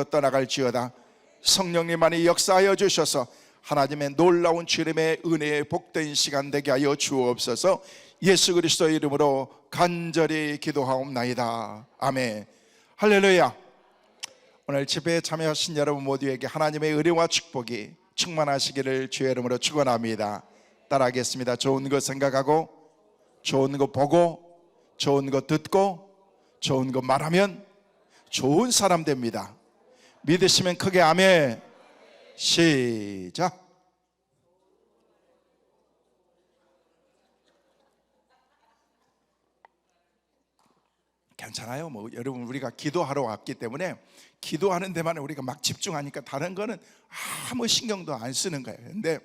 떠나갈지어다. 성령님만이 역사하여 주셔서 하나님의 놀라운 주님의 은혜의 복된 시간 되게 하여 주옵소서. 예수 그리스도의 이름으로 간절히 기도하옵나이다. 아멘. 할렐루야. 오늘 집회에 참여하신 여러분 모두에게 하나님의 은혜와 축복이 충만하시기를 주의 이름으로 축원합니다. 따라하겠습니다. 좋은 거 생각하고, 좋은 거 보고, 좋은 거 듣고, 좋은 거 말하면 좋은 사람 됩니다. 믿으시면 크게 아멘. 시작. 괜찮아요. 여러분, 우리가 기도하러 왔기 때문에 기도하는 데만 우리가 막 집중하니까 다른 거는 아무 신경도 안 쓰는 거예요. 근데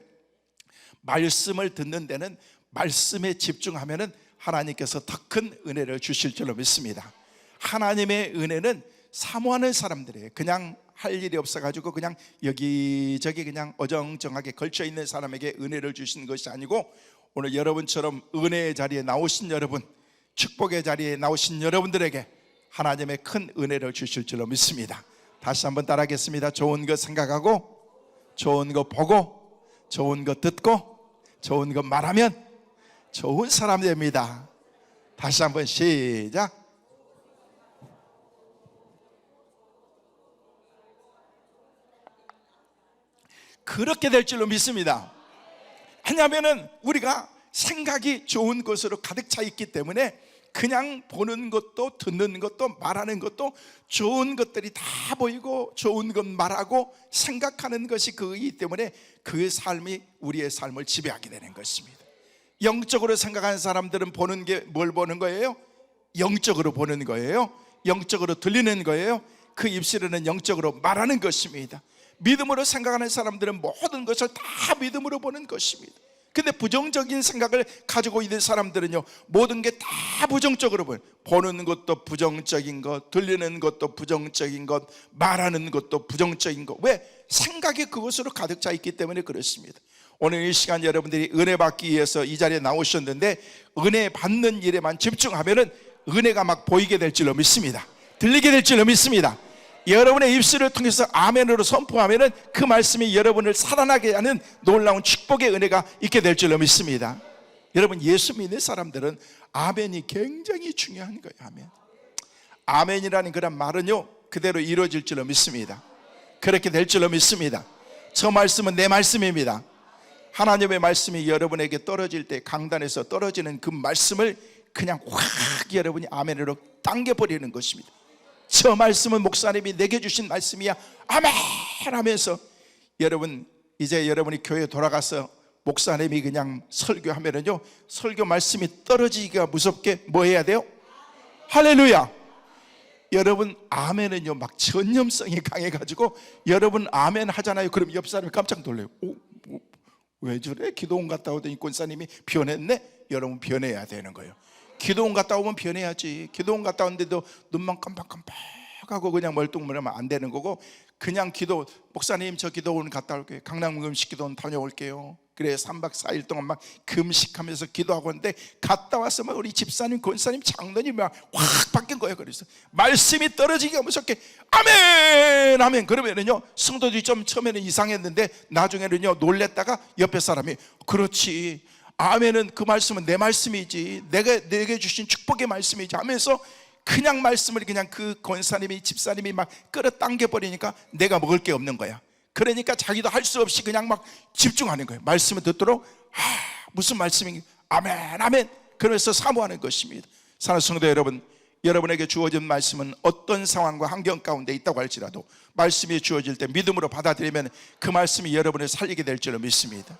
말씀을 듣는 데는 말씀에 집중하면은 하나님께서 더 큰 은혜를 주실 줄로 믿습니다. 하나님의 은혜는 사모하는 사람들이에요. 그냥 할 일이 없어가지고 그냥 여기저기 그냥 어정쩡하게 걸쳐있는 사람에게 은혜를 주시는 것이 아니고, 오늘 여러분처럼 은혜의 자리에 나오신 여러분, 축복의 자리에 나오신 여러분들에게 하나님의 큰 은혜를 주실 줄로 믿습니다. 다시 한번 따라하겠습니다. 좋은 거 생각하고, 좋은 거 보고, 좋은 거 듣고, 좋은 거 말하면 좋은 사람 됩니다. 다시 한번 시작. 그렇게 될 줄로 믿습니다. 왜냐하면 우리가 생각이 좋은 것으로 가득 차 있기 때문에 그냥 보는 것도 듣는 것도 말하는 것도 좋은 것들이 다 보이고 좋은 것 말하고 생각하는 것이 그이기 때문에 그 삶이 우리의 삶을 지배하게 되는 것입니다. 영적으로 생각하는 사람들은 보는 게 뭘 보는 거예요? 영적으로 보는 거예요. 영적으로 들리는 거예요. 그 입술에는 영적으로 말하는 것입니다. 믿음으로 생각하는 사람들은 모든 것을 다 믿음으로 보는 것입니다. 근데 부정적인 생각을 가지고 있는 사람들은요, 모든 게 다 부정적으로 보여요. 보는 것도 부정적인 것, 들리는 것도 부정적인 것, 말하는 것도 부정적인 것. 왜? 생각이 그것으로 가득 차 있기 때문에 그렇습니다. 오늘 이 시간 여러분들이 은혜 받기 위해서 이 자리에 나오셨는데, 은혜 받는 일에만 집중하면은 은혜가 막 보이게 될 줄로 믿습니다. 들리게 될 줄로 믿습니다. 여러분의 입술을 통해서 아멘으로 선포하면은 그 말씀이 여러분을 살아나게 하는 놀라운 축복의 은혜가 있게 될 줄로 믿습니다. 여러분, 예수 믿는 사람들은 아멘이 굉장히 중요한 거예요. 아멘. 아멘이라는 그런 말은요, 그대로 이루어질 줄로 믿습니다. 그렇게 될 줄로 믿습니다. 저 말씀은 내 말씀입니다. 하나님의 말씀이 여러분에게 떨어질 때, 강단에서 떨어지는 그 말씀을 그냥 확 여러분이 아멘으로 당겨버리는 것입니다. 저 말씀은 목사님이 내게 주신 말씀이야, 아멘 하면서, 여러분 이제 여러분이 교회에 돌아가서 목사님이 그냥 설교하면은요, 설교 말씀이 떨어지기가 무섭게 뭐 해야 돼요? 할렐루야. 여러분 아멘은요 막 전념성이 강해가지고, 여러분 아멘 하잖아요. 그럼 옆 사람이 깜짝 놀래요. 왜 저래? 기도원 갔다 오더니 권사님이 변했네? 여러분 변해야 되는 거예요. 기도원 갔다 오면 변해야지. 기도원 갔다 오는데도 눈만 깜빡깜빡하고 그냥 멀뚱멀뚱하면 안 되는 거고, 그냥 목사님 저 기도원 갔다 올게요. 강남 금식 기도원 다녀올게요. 그래 3박 4일 동안 막 금식하면서 기도하고 있는데, 갔다 와서 막 우리 집사님, 권사님, 장로님 막 확 바뀐 거예요. 그래서 말씀이 떨어지기가 무섭게 아멘 아멘 그러면은요, 성도들이 좀 처음에는 이상했는데 나중에는요 놀랬다가 옆에 사람이 그렇지, 아멘은 그 말씀은 내 말씀이지, 내게 주신 축복의 말씀이지 하면서 그냥 말씀을 그냥 그 권사님이, 집사님이 막 끌어당겨 버리니까 내가 먹을 게 없는 거야. 그러니까 자기도 할 수 없이 그냥 막 집중하는 거예요. 말씀을 듣도록 무슨 말씀인가, 아멘 아멘 그러면서 사모하는 것입니다. 사랑하는 성도 여러분, 여러분에게 주어진 말씀은 어떤 상황과 환경 가운데 있다고 할지라도 말씀이 주어질 때 믿음으로 받아들이면 그 말씀이 여러분을 살리게 될 줄로 믿습니다.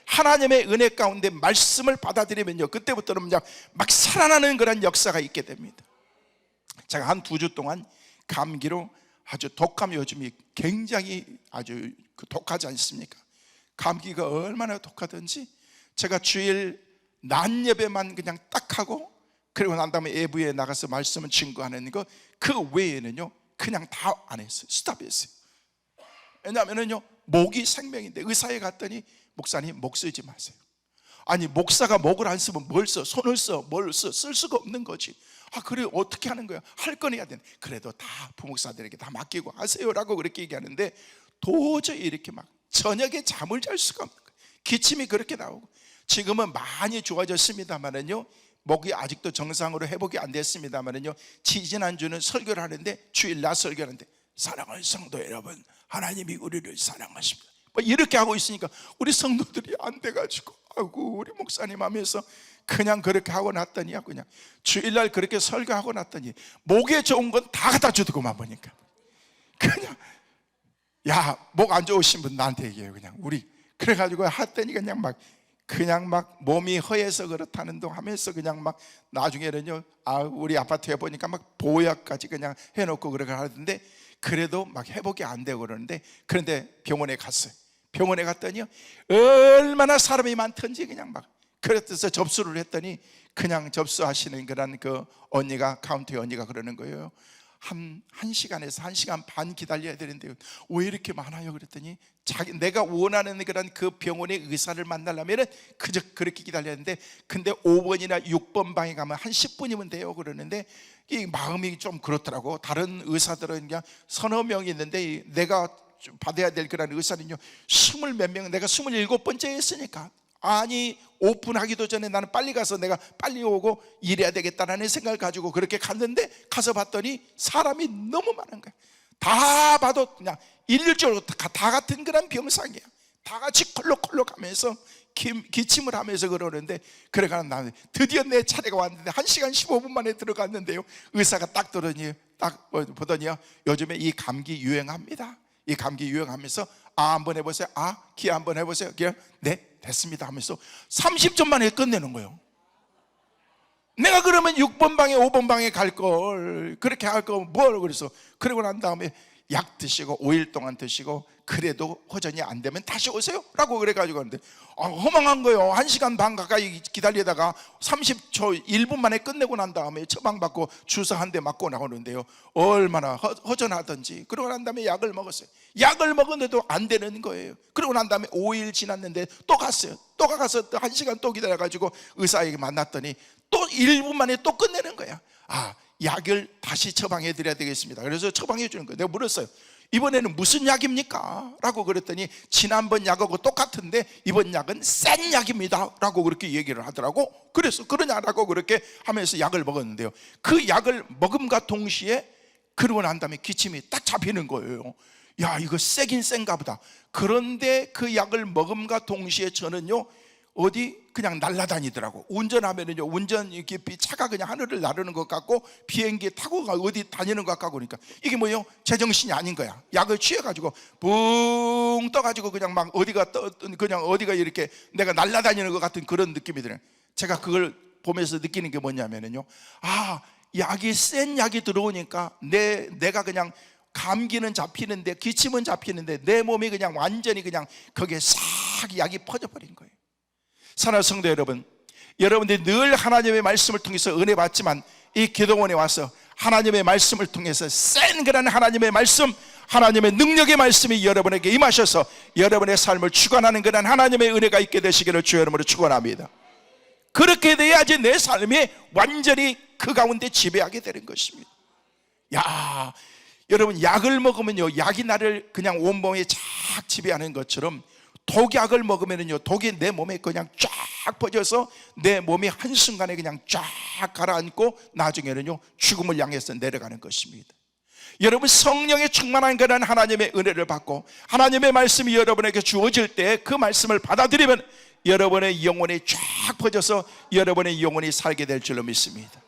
하나님의 은혜 가운데 말씀을 받아들이면요, 그때부터는 그냥 막 살아나는 그런 역사가 있게 됩니다. 제가 한 2주 동안 감기로 아주 독감, 요즘이 굉장히 아주 독하지 않습니까? 감기가 얼마나 독하든지 제가 주일 낮 예배만 그냥 딱 하고, 그리고 난 다음에 예부에 나가서 말씀을 증거하는 거, 그 외에는요 그냥 다 안 했어요. 스탑했어요. 왜냐하면요 목이 생명인데, 의사에 갔더니 목사님 목 쓰지 마세요. 아니 목사가 목을 안 쓰면 뭘 써? 손을 써? 뭘 써? 쓸 수가 없는 거지. 그래 어떻게 하는 거야? 할 건 해야 되는. 그래도 다 부목사들에게 다 맡기고 하세요라고 그렇게 얘기하는데 도저히 이렇게 막 저녁에 잠을 잘 수가 없는 거예요. 기침이 그렇게 나오고. 지금은 많이 좋아졌습니다만은요, 목이 아직도 정상으로 회복이 안 됐습니다만은요, 지지난주는 설교를 하는데, 주일 낮 설교를 하는데, 사랑하는 성도 여러분, 하나님이 우리를 사랑하십니다, 이렇게 하고 있으니까 우리 성도들이 안 돼가지고, 아이고 우리 목사님 하면서 그냥 그렇게 하고 났더니요, 그냥 주일날 그렇게 설교하고 났더니 목에 좋은 건 다 갖다 주더구만. 보니까 그냥, 야, 목 안 좋으신 분 나한테 얘기해요. 그냥 우리 그래가지고 했더니 그냥 막 몸이 허해서 그렇다는 둥 하면서 그냥 막 나중에는요, 우리 아파트에 보니까 막 보약까지 그냥 해놓고 그렇게 하던데, 그래도 막 회복이 안 되고 그러는데, 그런데 병원에 갔어요. 병원에 갔더니요, 얼마나 사람이 많던지 그냥 막, 그래서 접수를 했더니 그냥 접수하시는 그런 그 언니가, 카운티 언니가 그러는 거예요. 한 시간에서 1시간 반 기다려야 되는데 왜 이렇게 많아요? 그랬더니 내가 원하는 그런 그 병원의 의사를 만나려면 그저 그렇게 기다려야 되는데, 근데 5번이나 6번 방에 가면 한 10분이면 돼요 그러는데, 이 마음이 좀 그렇더라고. 다른 의사들은 그냥 서너 명이 있는데 내가 받아야 될 그런 의사는요 20몇 명, 내가 27번째 했으니까, 아니 오픈하기도 전에 나는 빨리 가서 내가 빨리 오고 일해야 되겠다라는 생각을 가지고 그렇게 갔는데, 가서 봤더니 사람이 너무 많은 거야. 다 봐도 그냥 일률적으로 다 같은 그런 병상이야. 다 같이 콜록콜록 하면서 기침을 하면서 그러는데, 그래가는 나는 드디어 내 차례가 왔는데 1시간 15분 만에 들어갔는데요, 의사가 딱 보더니요, 요즘에 이 감기 유행합니다. 이 감기 유행하면서 한번 해보세요. 기 한번 해보세요. 네, 됐습니다 하면서 30분 만에 끝내는 거예요. 내가 그러면 6번 방에 5번 방에 갈 걸, 그렇게 할 거 뭘. 그래서 그러고 난 다음에 약 드시고 5일 동안 드시고, 그래도 호전이 안 되면 다시 오세요 라고 그래가지고 하는데, 허망한 거예요. 1시간 반 가까이 기다리다가 30초 1분 만에 끝내고 난 다음에 처방받고 주사 한 대 맞고 나오는데요, 얼마나 허전하던지. 그러고 난 다음에 약을 먹었어요. 약을 먹었는데도 안 되는 거예요. 그러고 난 다음에 5일 지났는데 또 갔어요. 또 가서 또 1시간 또 기다려가지고 의사에게 만났더니 또 1분 만에 또 끝내는 거야. 약을 다시 처방해 드려야 되겠습니다. 그래서 처방해 주는 거예요. 내가 물었어요. 이번에는 무슨 약입니까? 라고 그랬더니, 지난번 약하고 똑같은데 이번 약은 센 약입니다 라고 그렇게 얘기를 하더라고. 그래서 그러냐라고 그렇게 하면서 약을 먹었는데요, 그 약을 먹음과 동시에 그러고 난 다음에 기침이 딱 잡히는 거예요. 야, 이거 세긴 센가 보다. 그런데 그 약을 먹음과 동시에 저는요, 어디 그냥 날아다니더라고. 운전하면은요, 운전 깊이 차가 그냥 하늘을 나르는 것 같고, 비행기 타고 어디 다니는 것 같고, 그러니까 이게 뭐예요? 제정신이 아닌 거야. 약을 취해가지고 붕 떠가지고 그냥 막 그냥 어디가 이렇게 내가 날아다니는 것 같은 그런 느낌이 들어요. 제가 그걸 보면서 느끼는 게 뭐냐면은요, 약이 센 약이 들어오니까 내가 그냥 감기는 잡히는데, 기침은 잡히는데, 내 몸이 그냥 완전히 그냥 거기에 싹 약이 퍼져버린 거예요. 사랑하는 성도 여러분, 여러분들이 늘 하나님의 말씀을 통해서 은혜 받지만, 이 기도원에 와서 하나님의 말씀을 통해서 센 그런 하나님의 말씀, 하나님의 능력의 말씀이 여러분에게 임하셔서 여러분의 삶을 주관하는 그런 하나님의 은혜가 있게 되시기를 주의 이름으로 축원합니다. 그렇게 돼야지 내 삶이 완전히 그 가운데 지배하게 되는 것입니다. 야, 여러분, 약을 먹으면요, 약이 나를 그냥 온몸에 쫙 지배하는 것처럼, 독약을 먹으면요, 독이 내 몸에 그냥 쫙 퍼져서 내 몸이 한순간에 그냥 쫙 가라앉고 나중에는요, 죽음을 향해서 내려가는 것입니다. 여러분, 성령에 충만한 그런 하나님의 은혜를 받고 하나님의 말씀이 여러분에게 주어질 때 그 말씀을 받아들이면 여러분의 영혼이 쫙 퍼져서 여러분의 영혼이 살게 될 줄로 믿습니다.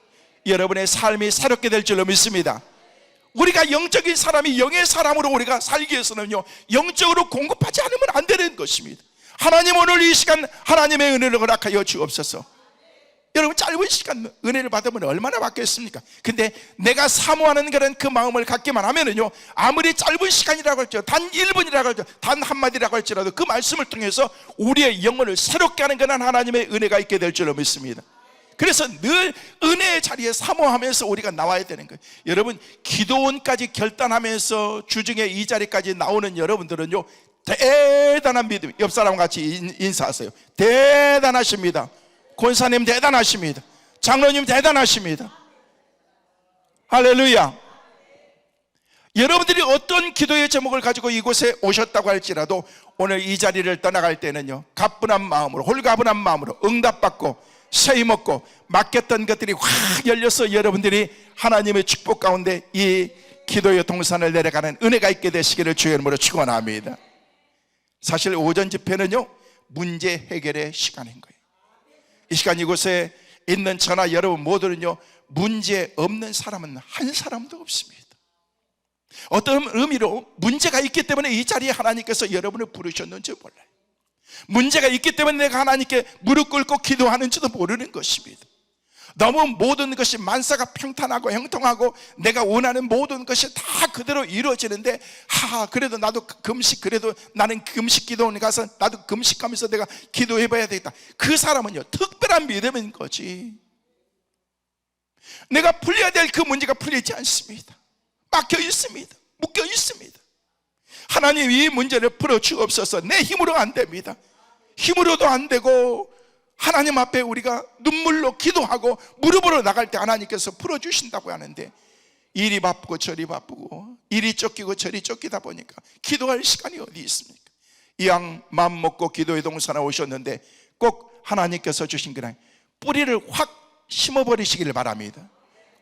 여러분의 삶이 새롭게 될 줄로 믿습니다. 우리가 영적인 사람이 영의 사람으로 우리가 살기 위해서는요, 영적으로 공급하지 않으면 안 되는 것입니다. 하나님, 오늘 이 시간 하나님의 은혜를 허락하여 주옵소서. 여러분, 짧은 시간 은혜를 받으면 얼마나 받겠습니까? 근데 내가 사모하는 그런 그 마음을 갖기만 하면은요, 아무리 짧은 시간이라고 할지라도, 단 1분이라고 할지라도, 단 한마디라고 할지라도 그 말씀을 통해서 우리의 영혼을 새롭게 하는 그런 하나님의 은혜가 있게 될 줄로 믿습니다. 그래서 늘 은혜의 자리에 사모하면서 우리가 나와야 되는 거예요. 여러분, 기도원까지 결단하면서 주중에 이 자리까지 나오는 여러분들은요, 대단한 믿음. 옆 사람과 같이 인사하세요. 대단하십니다. 권사님 대단하십니다. 장로님 대단하십니다. 할렐루야. 여러분들이 어떤 기도의 제목을 가지고 이곳에 오셨다고 할지라도 오늘 이 자리를 떠나갈 때는요, 가뿐한 마음으로, 홀가분한 마음으로 응답받고 세임 얻고 맡겼던 것들이 확 열려서 여러분들이 하나님의 축복 가운데 이 기도의 동산을 내려가는 은혜가 있게 되시기를 주의 이름으로 축원합니다. 사실 오전 집회는요, 문제 해결의 시간인 거예요. 이 시간 이곳에 있는 저나 여러분 모두는요, 문제 없는 사람은 한 사람도 없습니다. 어떤 의미로 문제가 있기 때문에 이 자리에 하나님께서 여러분을 부르셨는지 몰라요. 문제가 있기 때문에 내가 하나님께 무릎 꿇고 기도하는지도 모르는 것입니다. 너무 모든 것이 만사가 평탄하고 형통하고 내가 원하는 모든 것이 다 그대로 이루어지는데, 그래도 나도 금식, 그래도 나는 금식 기도원에 가서 나도 금식하면서 내가 기도해봐야 되겠다. 그 사람은요, 특별한 믿음인 거지. 내가 풀려야 될 그 문제가 풀리지 않습니다. 막혀 있습니다. 묶여 있습니다. 하나님, 이 문제를 풀어주옵소서. 내 힘으로 안 됩니다. 힘으로도 안 되고 하나님 앞에 우리가 눈물로 기도하고 무릎으로 나갈 때 하나님께서 풀어주신다고 하는데, 이리 바쁘고 저리 바쁘고 이리 쫓기고 저리 쫓기다 보니까 기도할 시간이 어디 있습니까? 이왕 마음 먹고 기도의 동산에 오셨는데 꼭 하나님께서 주신 그냥 뿌리를 확 심어버리시기를 바랍니다.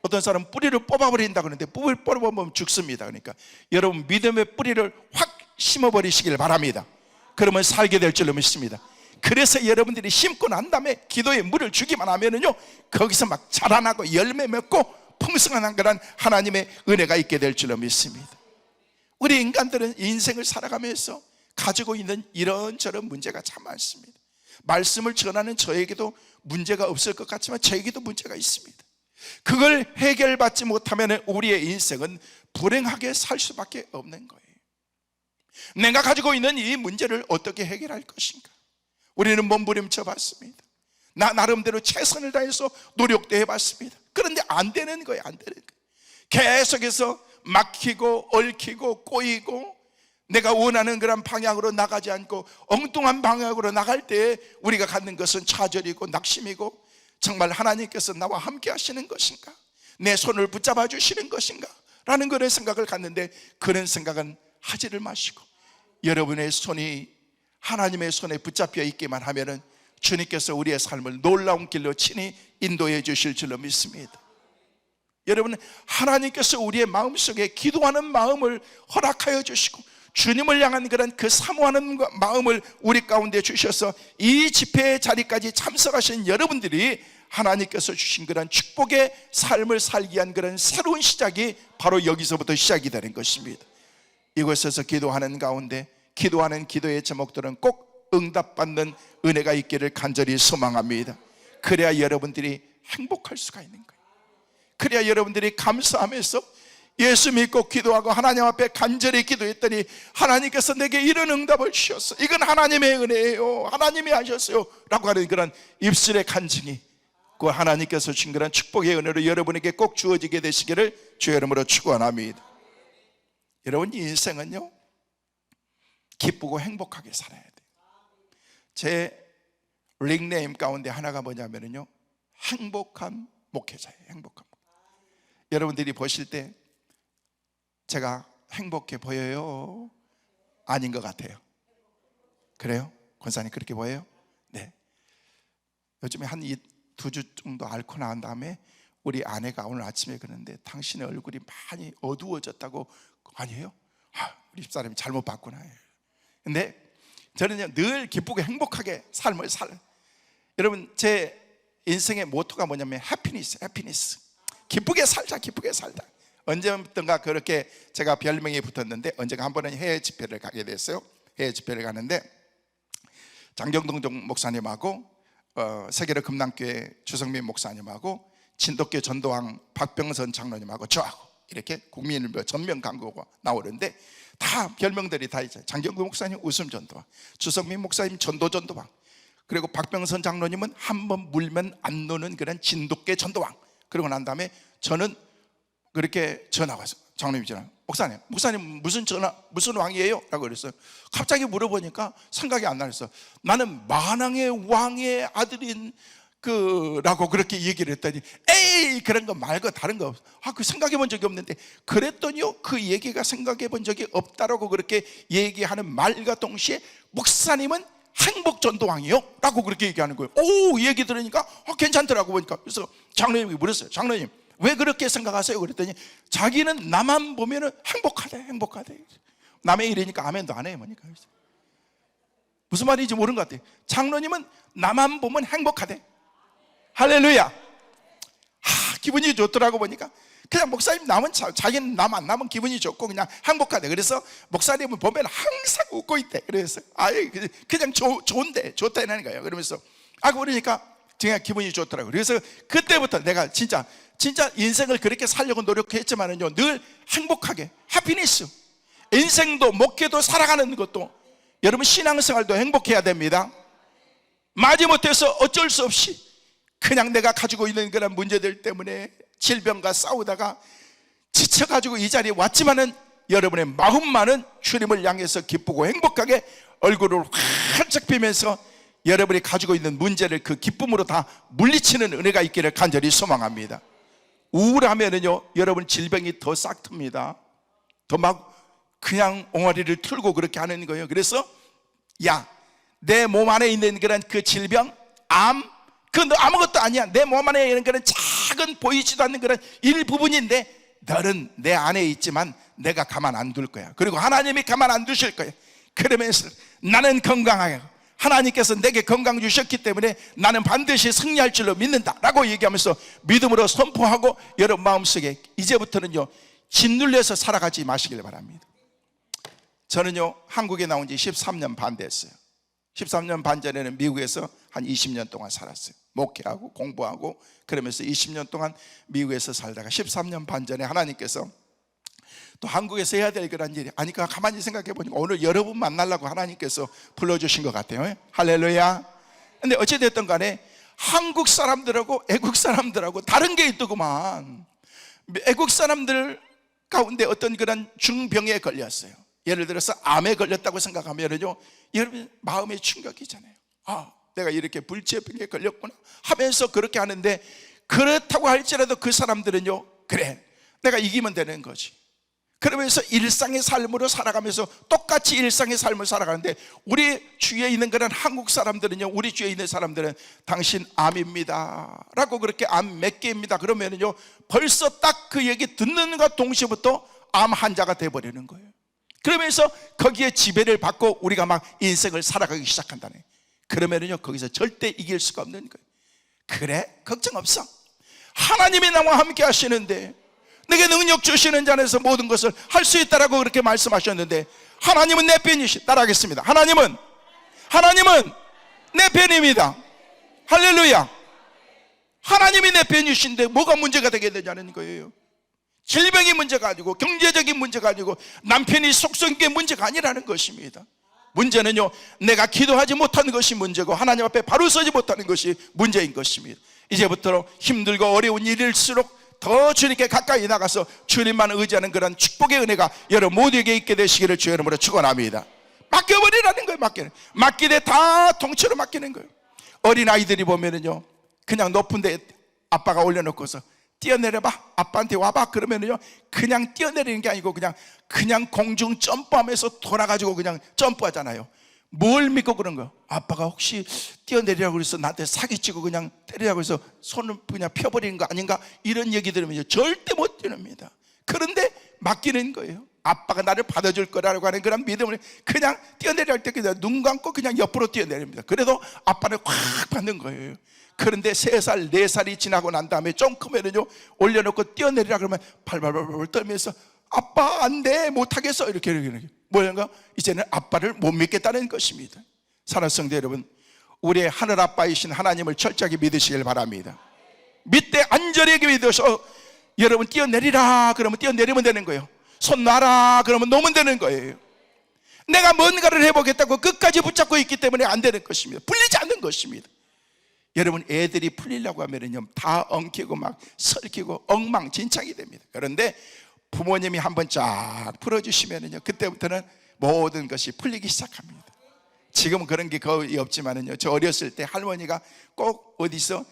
어떤 사람은 뿌리를 뽑아버린다 그러는데 뿌리를 뽑아보면 죽습니다. 그러니까 여러분, 믿음의 뿌리를 확 심어버리시기를 바랍니다. 그러면 살게 될 줄로 믿습니다. 그래서 여러분들이 심고 난 다음에 기도에 물을 주기만 하면은요, 거기서 막 자라나고 열매 맺고 풍성한 그런 하나님의 은혜가 있게 될 줄로 믿습니다. 우리 인간들은 인생을 살아가면서 가지고 있는 이런저런 문제가 참 많습니다. 말씀을 전하는 저에게도 문제가 없을 것 같지만 저에게도 문제가 있습니다. 그걸 해결받지 못하면 우리의 인생은 불행하게 살 수밖에 없는 거예요. 내가 가지고 있는 이 문제를 어떻게 해결할 것인가? 우리는 몸부림쳐 봤습니다. 나름대로 최선을 다해서 노력도 해봤습니다. 그런데 안 되는 거예요. 안 되는 거예요. 계속해서 막히고 얽히고 꼬이고 내가 원하는 그런 방향으로 나가지 않고 엉뚱한 방향으로 나갈 때 우리가 갖는 것은 좌절이고 낙심이고, 정말 하나님께서 나와 함께 하시는 것인가? 내 손을 붙잡아 주시는 것인가? 라는 그런 생각을 갖는데, 그런 생각은 하지를 마시고 여러분의 손이 하나님의 손에 붙잡혀 있기만 하면은 주님께서 우리의 삶을 놀라운 길로 친히 인도해 주실 줄로 믿습니다. 여러분, 하나님께서 우리의 마음속에 기도하는 마음을 허락하여 주시고 주님을 향한 그런 그 사모하는 마음을 우리 가운데 주셔서 이 집회의 자리까지 참석하신 여러분들이 하나님께서 주신 그런 축복의 삶을 살기 위한 그런 새로운 시작이 바로 여기서부터 시작이 되는 것입니다. 이곳에서 기도하는 가운데 기도하는 기도의 제목들은 꼭 응답받는 은혜가 있기를 간절히 소망합니다. 그래야 여러분들이 행복할 수가 있는 거예요. 그래야 여러분들이 감사하면서 예수 믿고 기도하고 하나님 앞에 간절히 기도했더니 하나님께서 내게 이런 응답을 주셨어, 이건 하나님의 은혜예요, 하나님이 하셨어요 라고 하는 그런 입술의 간증이 그 하나님께서 주신 그런 축복의 은혜로 여러분에게 꼭 주어지게 되시기를 주의 이름으로 축원합니다. 여러분, 인생은요, 기쁘고 행복하게 살아야 돼요. 제 닉네임 가운데 하나가 뭐냐면요, 행복한 목회자예요. 행복한 목회자. 여러분들이 보실 때 제가 행복해 보여요? 아닌 것 같아요. 그래요? 권사님 그렇게 보여요? 네. 요즘에 한 2주 정도 앓고 나온 다음에 우리 아내가 오늘 아침에 그러는데 당신의 얼굴이 많이 어두워졌다고. 아니에요? 우리 집사람이 잘못 봤구나. 근데 저는 늘 기쁘고 행복하게 삶을 여러분, 제 인생의 모토가 뭐냐면 해피니스. 기쁘게 살자, 기쁘게 살자. 언제부턴가 그렇게 제가 별명이 붙었는데, 언젠가 한 번은 해외 집회를 가게 됐어요. 해외 집회를 가는데 장경동 목사님하고 세계로 금남교회 주성민 목사님하고 진돗교 전도왕 박병선 장로님하고 저하고 이렇게 국민을 전면 강구가 나오는데, 다 별명들이 다 있어요. 장경동 목사님 웃음 전도왕, 주성민 목사님 전도 전도왕, 그리고 박병선 장로님은 한 번 물면 안 노는 그런 진돗개 전도왕. 그러고 난 다음에 저는 그렇게 전화가 왔어요. 장로님 전화. 목사님 무슨 왕이에요? 라고 그랬어요. 갑자기 물어보니까 생각이 안 나서 나는 만왕의 왕의 아들인 라고 그렇게 얘기를 했더니 에이 그런 거 말고 다른 거 그 생각해 본 적이 없는데 그랬더니요 그 얘기가 생각해 본 적이 없다라고 그렇게 얘기하는 말과 동시에 목사님은 행복전도왕이요? 라고 그렇게 얘기하는 거예요. 오, 이 얘기 들으니까 괜찮더라고 보니까. 그래서 장로님이 물었어요. 장로님 왜 그렇게 생각하세요? 그랬더니 자기는 나만 보면은 행복하대. 남의 일이니까 아멘도 안 해요. 뭐니까 무슨 말인지 모르는 것 같아요. 장로님은 나만 보면 행복하대. 할렐루야. 기분이 좋더라고 보니까 그냥 목사님 남은 자기는 남 안 남은 기분이 좋고 그냥 행복하대. 그래서 목사님을 보면 항상 웃고 있대. 그래서 그냥 좋다는 거예요. 그러면서 그러니까 그냥 기분이 좋더라고요. 그래서 그때부터 내가 진짜 인생을 그렇게 살려고 노력했지만은요 늘 행복하게 해피니스, 인생도 목회도 살아가는 것도 여러분 신앙생활도 행복해야 됩니다. 마지못해서 어쩔 수 없이 그냥 내가 가지고 있는 그런 문제들 때문에 질병과 싸우다가 지쳐가지고 이 자리에 왔지만은 여러분의 마음만은 주님을 향해서 기쁘고 행복하게 얼굴을 활짝 피면서 여러분이 가지고 있는 문제를 그 기쁨으로 다 물리치는 은혜가 있기를 간절히 소망합니다. 우울하면은요 여러분 질병이 더 싹틉니다. 더 막 그냥 옹알이를 틀고 그렇게 하는 거예요. 그래서 내 몸 안에 있는 그런 그 질병, 암, 그건 아무것도 아니야. 내 몸 안에 있는 그런 작은 보이지도 않는 그런 일부분인데 너는 내 안에 있지만 내가 가만 안 둘 거야. 그리고 하나님이 가만 안 두실 거야. 그러면서 나는 건강하게 하나님께서 내게 건강 주셨기 때문에 나는 반드시 승리할 줄로 믿는다 라고 얘기하면서 믿음으로 선포하고 여러분 마음속에 이제부터는요 짓눌려서 살아가지 마시길 바랍니다. 저는요 한국에 나온 지 13년 반 됐어요. 13년 반 전에는 미국에서 한 20년 동안 살았어요. 목회하고 공부하고 그러면서 20년 동안 미국에서 살다가 13년 반 전에 하나님께서 또 한국에서 해야 될 그런 일이 아니까 가만히 생각해 보니까 오늘 여러분 만나려고 하나님께서 불러주신 것 같아요. 할렐루야. 근데 어찌됐든 간에 한국 사람들하고 애국 사람들하고 다른 게 있더구만. 애국 사람들 가운데 어떤 그런 중병에 걸렸어요. 예를 들어서 암에 걸렸다고 생각하면요 여러분 마음의 충격이잖아요. 내가 이렇게 불치병에 걸렸구나 하면서 그렇게 하는데 그렇다고 할지라도 그 사람들은요 그래 내가 이기면 되는 거지. 그러면서 일상의 삶으로 살아가면서 똑같이 일상의 삶을 살아가는데 우리 주위에 있는 그런 한국 사람들은요 우리 주위에 있는 사람들은 당신 암입니다 라고 그렇게 암 몇 개입니다 그러면은요 벌써 딱 그 얘기 듣는 것 동시부터 암 환자가 돼버리는 거예요. 그러면서 거기에 지배를 받고 우리가 막 인생을 살아가기 시작한다네. 그러면은요 거기서 절대 이길 수가 없는 거예요. 그래 걱정 없어. 하나님이 나와 함께 하시는데 내게 능력 주시는 자 안에서 모든 것을 할 수 있다라고 그렇게 말씀하셨는데 하나님은 내 편이시. 따라하겠습니다. 하나님은 내 편입니다. 할렐루야. 하나님이 내 편이신데 뭐가 문제가 되게 되냐는 거예요. 질병이 문제가 아니고 경제적인 문제가 아니고 남편이 속썩인 게 문제가 아니라는 것입니다. 문제는요 내가 기도하지 못하는 것이 문제고 하나님 앞에 바로 서지 못하는 것이 문제인 것입니다. 이제부터 힘들고 어려운 일일수록 더 주님께 가까이 나가서 주님만 의지하는 그런 축복의 은혜가 여러분 모두에게 있게 되시기를 주의 이름으로 축원합니다. 맡겨버리라는 거예요. 맡기되 다 통째로 맡기는 거예요. 어린아이들이 보면은요 그냥 높은 데 아빠가 올려놓고서 뛰어내려봐 아빠한테 와봐 그러면은요 그냥 뛰어내리는 게 아니고 그냥 공중 점프하면서 돌아가지고 그냥 점프하잖아요. 뭘 믿고 그런 거예요? 아빠가 혹시 뛰어내리라고 그래서 나한테 사기치고 그냥 때리라고 해서 손을 그냥 펴버리는 거 아닌가 이런 얘기 들으면 절대 못 뛰어냅니다. 그런데 맡기는 거예요. 아빠가 나를 받아줄 거라고 하는 그런 믿음을 그냥 뛰어내릴 때 그냥 눈 감고 그냥 옆으로 뛰어내립니다. 그래도 아빠를 확 받는 거예요. 그런데 3살, 4살이 지나고 난 다음에 좀 크면은요 올려놓고 뛰어내리라 그러면 발발발발 떨면서 아빠 안 돼 못하겠어 이렇게 뭐인가 이제는 아빠를 못 믿겠다는 것입니다. 사랑하는 성도 여러분 우리의 하늘 아빠이신 하나님을 철저하게 믿으시길 바랍니다. 믿되 안전하게 믿어서 여러분 뛰어내리라 그러면 뛰어내리면 되는 거예요. 손 놔라 그러면 놓으면 되는 거예요. 내가 뭔가를 해보겠다고 끝까지 붙잡고 있기 때문에 안 되는 것입니다. 풀리지 않는 것입니다. 여러분 애들이 풀리려고 하면은요 다 엉키고 막 설키고 엉망진창이 됩니다. 그런데 부모님이 한번 쫙 풀어주시면은요 그때부터는 모든 것이 풀리기 시작합니다. 지금은 그런 게 거의 없지만은요, 저 어렸을 때 할머니가 꼭 어디서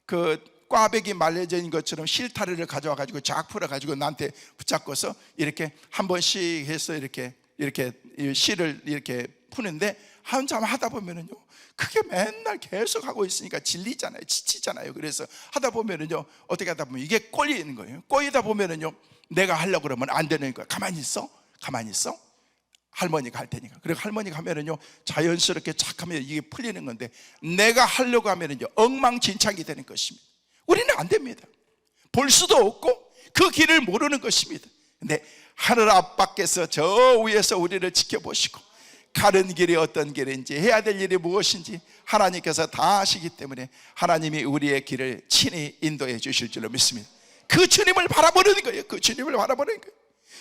그 꽈배기 말려져 있는 것처럼 실타래를 가져와 가지고 쫙 풀어 가지고 나한테 붙잡고서 이렇게 한 번씩 해서 이렇게 실을 이렇게 푸는데 한참 하다 보면은요 그게 맨날 계속 하고 있으니까 질리잖아요, 지치잖아요. 그래서 하다 보면은요 어떻게 하다 보면 이게 꼬이는 거예요. 꼬이다 보면은요 내가 하려고 그러면 안 되는 거야. 가만히 있어 할머니가 할 테니까. 그리고 할머니가 하면은요 자연스럽게 착 하면 이게 풀리는 건데, 내가 하려고 하면은요 엉망진창이 되는 것입니다. 우리는 안 됩니다. 볼 수도 없고 그 길을 모르는 것입니다. 근데 하늘 아빠께서 저 위에서 우리를 지켜보시고 가는 길이 어떤 길인지, 해야 될 일이 무엇인지 하나님께서 다 아시기 때문에 하나님이 우리의 길을 친히 인도해 주실 줄로 믿습니다. 그 주님을 바라보는 거예요. 그 주님을 바라보는 거예요.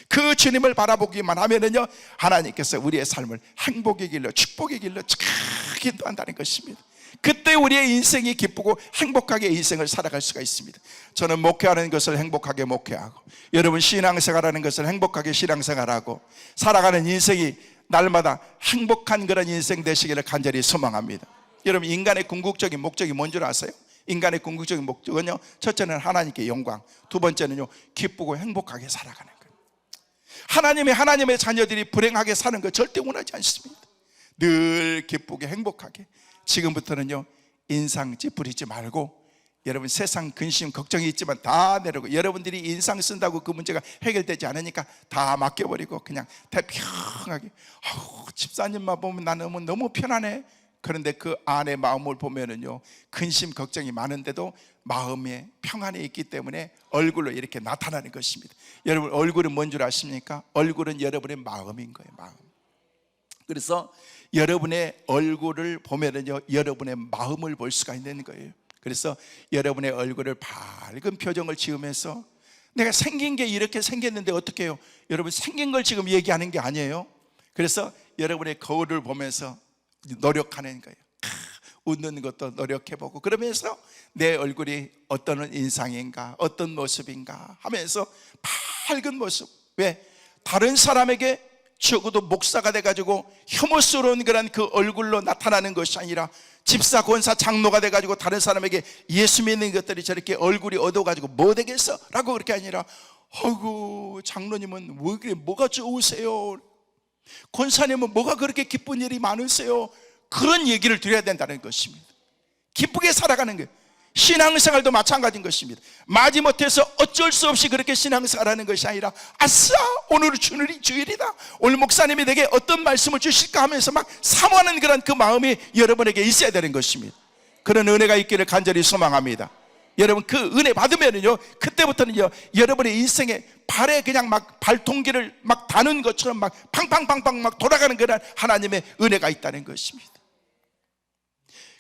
그 주님을 바라보기만 하면은요 하나님께서 우리의 삶을 행복의 길로, 축복의 길로 쫙 인도한다는 것입니다. 그때 우리의 인생이 기쁘고 행복하게 인생을 살아갈 수가 있습니다. 저는 목회하는 것을 행복하게 목회하고, 여러분 신앙생활하는 것을 행복하게 신앙생활하고 살아가는 인생이 날마다 행복한 그런 인생 되시기를 간절히 소망합니다. 여러분 인간의 궁극적인 목적이 뭔 줄 아세요? 인간의 궁극적인 목적은요, 첫째는 하나님께 영광, 두 번째는요 기쁘고 행복하게 살아가는 거예요. 하나님의 자녀들이 불행하게 사는 거 절대 원하지 않습니다. 늘 기쁘게 행복하게. 지금부터는요 인상 찌푸리지 말고, 여러분 세상 근심 걱정이 있지만 다 내려고, 여러분들이 인상 쓴다고 그 문제가 해결되지 않으니까 다 맡겨버리고 그냥 태평하게, 집사님만 보면 나는 너무 편하네. 그런데 그 안에 마음을 보면은요 근심 걱정이 많은데도 마음에 평안이 있기 때문에 얼굴로 이렇게 나타나는 것입니다. 여러분 얼굴은 뭔 줄 아십니까? 얼굴은 여러분의 마음인 거예요. 마음. 그래서 여러분의 얼굴을 보면은요 여러분의 마음을 볼 수가 있는 거예요. 그래서 여러분의 얼굴을 밝은 표정을 지으면서, 내가 생긴 게 이렇게 생겼는데 어떻게 해요? 여러분 생긴 걸 지금 얘기하는 게 아니에요. 그래서 여러분의 거울을 보면서 노력하는 거예요. 웃는 것도 노력해보고, 그러면서 내 얼굴이 어떤 인상인가, 어떤 모습인가 하면서 밝은 모습. 왜? 다른 사람에게 적어도 목사가 돼가지고 혐오스러운 그런 그 얼굴로 나타나는 것이 아니라, 집사, 권사, 장로가 돼가지고 다른 사람에게 예수 믿는 것들이 저렇게 얼굴이 어두워가지고 뭐 되겠어? 라고 그렇게 아니라, 어이구 장로님은 왜 그래, 뭐가 좋으세요? 권사님은 뭐가 그렇게 기쁜 일이 많으세요? 그런 얘기를 드려야 된다는 것입니다. 기쁘게 살아가는 거예요. 신앙생활도 마찬가지인 것입니다. 마지못해서 어쩔 수 없이 그렇게 신앙생활하는 것이 아니라, 아싸 오늘은 주일이다, 오늘 목사님이 내게 어떤 말씀을 주실까 하면서 막 사모하는 그런 그 마음이 여러분에게 있어야 되는 것입니다. 그런 은혜가 있기를 간절히 소망합니다. 여러분 그 은혜 받으면은요 그때부터는요 여러분의 인생에 발에 그냥 막 발통기를 막 다는 것처럼 막 팡팡팡팡 막 돌아가는 그런 하나님의 은혜가 있다는 것입니다.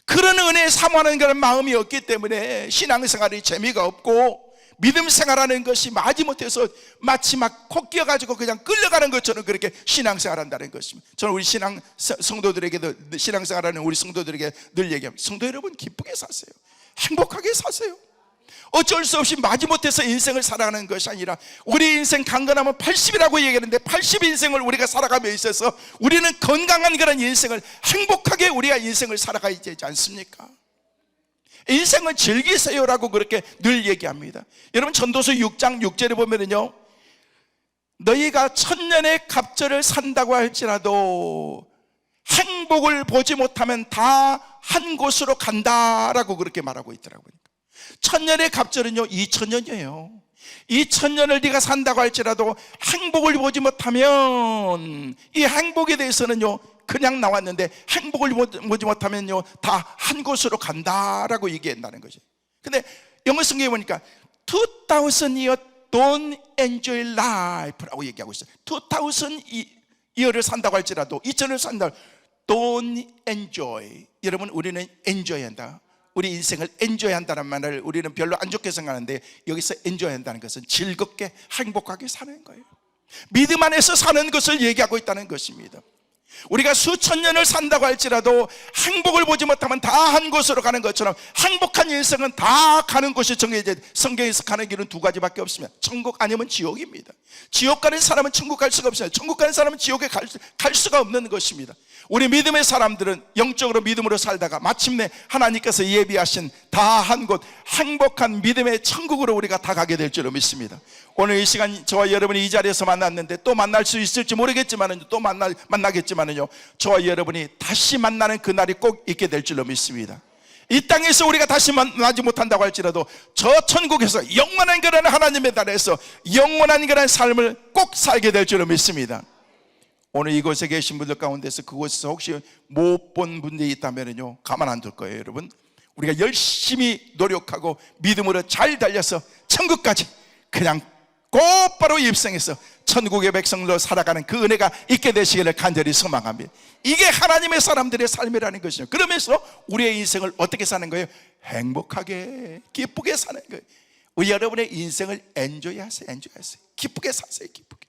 그런 은혜에 사모하는 그런 마음이 없기 때문에 신앙생활이 재미가 없고, 믿음 생활하는 것이 마지못해서 마치 막 코 끼어가지고 그냥 끌려가는 것처럼 그렇게 신앙생활한다는 것입니다. 저는 우리 성도들에게도, 신앙생활하는 우리 성도들에게 늘 얘기합니다. 성도 여러분 기쁘게 사세요. 행복하게 사세요. 어쩔 수 없이 마지못해서 인생을 살아가는 것이 아니라, 우리 인생 강건하면 80이라고 얘기하는데 80 인생을 우리가 살아가며 있어서 우리는 건강한 그런 인생을, 행복하게 우리가 인생을 살아가야 되지 않습니까? 인생을 즐기세요라고 그렇게 늘 얘기합니다. 여러분 전도서 6장 6절에 보면은요, 너희가 천년의 갑절을 산다고 할지라도 행복을 보지 못하면 다 한 곳으로 간다라고 그렇게 말하고 있더라고요. 천년의 갑절은요 2000년이에요 2000년을 네가 산다고 할지라도 행복을 보지 못하면, 이 행복에 대해서는요 그냥 나왔는데 행복을 보지 못하면요 다 한 곳으로 간다라고 얘기한다는 거죠. 근데 영어 성경에 보니까 2000 year don't enjoy life라고 얘기하고 있어요. 2000 year를 산다고 할지라도, 2000년을 산다고 don't enjoy. 여러분 우리는 enjoy 한다. 우리 인생을 엔조이 한다는 말을 우리는 별로 안 좋게 생각하는데, 여기서 엔조이 한다는 것은 즐겁게 행복하게 사는 거예요. 믿음 안에서 사는 것을 얘기하고 있다는 것입니다. 우리가 수천 년을 산다고 할지라도 행복을 보지 못하면 다 한 곳으로 가는 것처럼 행복한 인생은 다 가는 곳이 정해져. 성경에서 가는 길은 두 가지밖에 없습니다. 천국 아니면 지옥입니다. 지옥 가는 사람은 천국 갈 수가 없어요. 천국 가는 사람은 지옥에 갈 수가 없는 것입니다. 우리 믿음의 사람들은 영적으로 믿음으로 살다가 마침내 하나님께서 예비하신 다 한 곳 행복한 믿음의 천국으로 우리가 다 가게 될 줄로 믿습니다. 오늘 이 시간 저와 여러분이 이 자리에서 만났는데 또 만날 수 있을지 모르겠지만은 또 만나겠지만은요, 저와 여러분이 다시 만나는 그날이 꼭 있게 될 줄로 믿습니다. 이 땅에서 우리가 다시 만나지 못한다고 할지라도 저 천국에서 영원한 그런 하나님의 나라에서 영원한 그런 삶을 꼭 살게 될 줄로 믿습니다. 오늘 이곳에 계신 분들 가운데서 그곳에서 혹시 못 본 분들이 있다면요, 가만 안 둘 거예요. 여러분, 우리가 열심히 노력하고 믿음으로 잘 달려서 천국까지 그냥 곧바로 입성해서 천국의 백성으로 살아가는 그 은혜가 있게 되시기를 간절히 소망합니다. 이게 하나님의 사람들의 삶이라는 것이죠. 그러면서 우리의 인생을 어떻게 사는 거예요? 행복하게 기쁘게 사는 거예요. 우리 여러분의 인생을 엔조이하세요. 기쁘게 사세요. 기쁘게.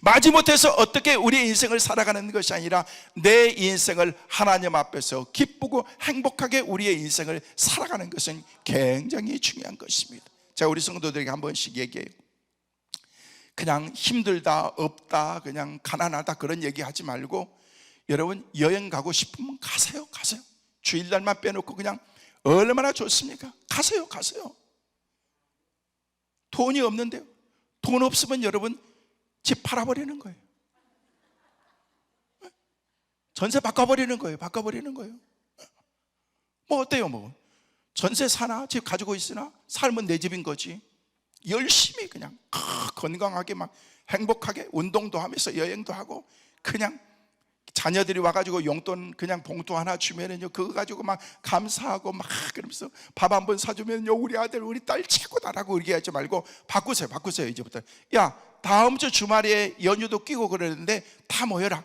마지못해서 어떻게 우리의 인생을 살아가는 것이 아니라 내 인생을 하나님 앞에서 기쁘고 행복하게 우리의 인생을 살아가는 것은 굉장히 중요한 것입니다. 자, 우리 성도들에게 한 번씩 얘기해요. 그냥 힘들다, 없다, 그냥 가난하다 그런 얘기하지 말고, 여러분 여행 가고 싶으면 가세요. 주일날만 빼놓고 그냥 얼마나 좋습니까? 가세요. 돈이 없는데요, 돈 없으면 여러분 집 팔아버리는 거예요. 전세 바꿔버리는 거예요. 뭐 어때요? 뭐 전세 사나 집 가지고 있으나 삶은 내 집인 거지. 열심히 그냥 건강하게 막 행복하게 운동도 하면서 여행도 하고, 그냥 자녀들이 와가지고 용돈 그냥 봉투 하나 주면은요, 그거 가지고 막 감사하고 막 그러면서 밥 한 번 사주면요, 우리 아들 우리 딸 최고다라고 얘기하지 말고 바꾸세요. 이제부터. 야, 다음 주 주말에 연휴도 끼고 그러는데 다 모여라.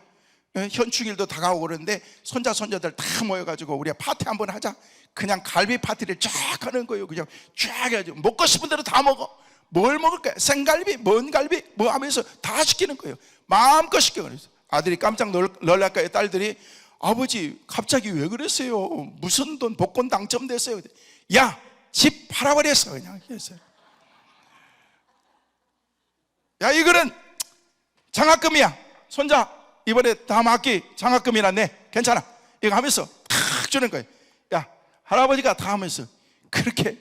현충일도 다가오고 그러는데 손자들 다 모여가지고 우리가 파티 한번 하자. 그냥 갈비 파티를 쫙 하는 거예요. 그냥 쫙 해가지고 먹고 싶은 대로 다 먹어. 뭘 먹을까요? 생갈비, 먼 갈비 뭐 하면서 다 시키는 거예요. 마음껏 시켜. 그래서 아들이 깜짝 놀랄까요? 딸들이 아버지 갑자기 왜 그랬어요? 무슨 돈 복권 당첨됐어요? 야, 집 팔아버렸어. 그냥 했어요. 야, 이거는 장학금이야. 손자 이번에 다음 학기 장학금이나 내. 괜찮아. 이거 하면서 탁 주는 거예요. 야, 할아버지가 다 하면서 그렇게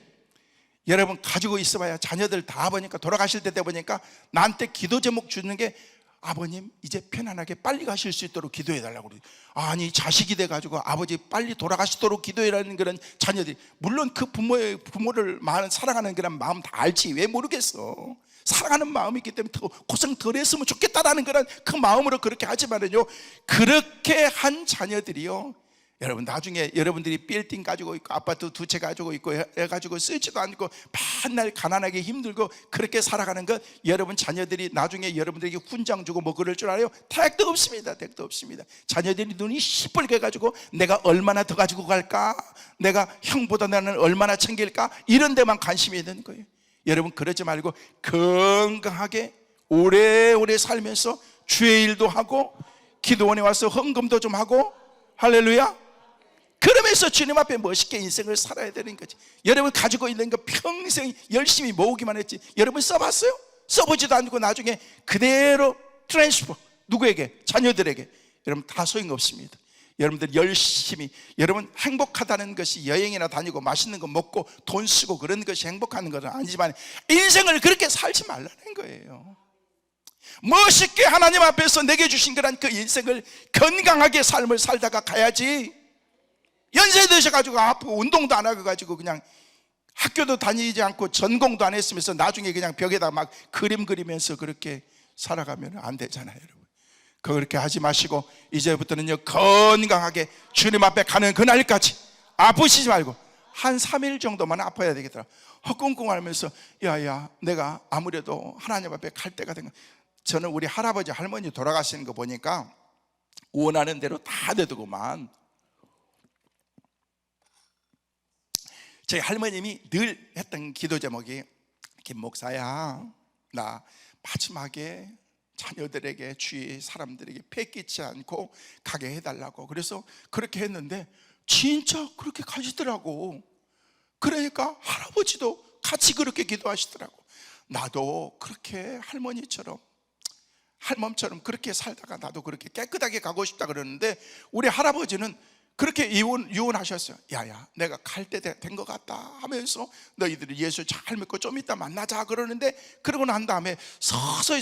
여러분 가지고 있어봐야 자녀들 다 보니까 돌아가실 때 보니까 나한테 기도 제목 주는 게 아버님 이제 편안하게 빨리 가실 수 있도록 기도해달라고 그래요. 아니 자식이 돼가지고 아버지 빨리 돌아가시도록 기도해라는 그런 자녀들이, 물론 그 부모를 사랑하는 그런 마음 다 알지 왜 모르겠어. 사랑하는 마음이 있기 때문에 더 고생 덜 했으면 좋겠다라는 그런 그 마음으로 그렇게 하지만은요, 그렇게 한 자녀들이요, 여러분 나중에 여러분들이 빌딩 가지고 있고 아파트 두 채 가지고 있고 해가지고 쓰지도 않고 맨날 가난하게 힘들고 그렇게 살아가는 것, 여러분 자녀들이 나중에 여러분들에게 훈장 주고 뭐 그럴 줄 알아요? 택도 없습니다. 자녀들이 눈이 시뻘게 가지고 내가 얼마나 더 가지고 갈까, 내가 형보다 나는 얼마나 챙길까, 이런 데만 관심이 있는 거예요. 여러분 그러지 말고 건강하게 오래오래 살면서 주의 일도 하고 기도원에 와서 헌금도 좀 하고, 할렐루야, 그러면서 주님 앞에 멋있게 인생을 살아야 되는 거지. 여러분 가지고 있는 거 평생 열심히 모으기만 했지, 여러분 써봤어요? 써보지도 않고 나중에 그대로 트랜스퍼, 누구에게? 자녀들에게. 여러분 다 소용없습니다. 여러분들 열심히, 여러분 행복하다는 것이 여행이나 다니고 맛있는 거 먹고 돈 쓰고 그런 것이 행복한 것은 아니지만 인생을 그렇게 살지 말라는 거예요. 멋있게 하나님 앞에서 내게 주신 그런 그 인생을 건강하게 삶을 살다가 가야지. 연세 드셔가지고 아프고 운동도 안 하고 가지고 그냥 학교도 다니지 않고 전공도 안 했으면서 나중에 그냥 벽에다 막 그림 그리면서 그렇게 살아가면 안 되잖아요. 여러분 그렇게 하지 마시고 이제부터는요, 건강하게 주님 앞에 가는 그날까지 아프시지 말고 한 3일 정도만 아파야 되겠더라. 헛꿍꿍하면서 야야 내가 아무래도 하나님 앞에 갈 때가 된 거. 저는 우리 할아버지 할머니 돌아가시는 거 보니까 원하는 대로 다 되더구만. 저희 할머님이 늘 했던 기도 제목이 김 목사야, 나 마지막에 자녀들에게, 주위 사람들에게 패끼지 않고 가게 해달라고. 그래서 그렇게 했는데 진짜 그렇게 가시더라고. 그러니까 할아버지도 같이 그렇게 기도하시더라고. 나도 그렇게 할머니처럼, 할멈처럼 그렇게 살다가 나도 그렇게 깨끗하게 가고 싶다 그러는데, 우리 할아버지는 그렇게 유언하셨어요. 야야, 내가 갈 때 된 것 같다 하면서 너희들이 예수 잘 믿고 좀 이따 만나자 그러는데, 그러고 난 다음에 서서히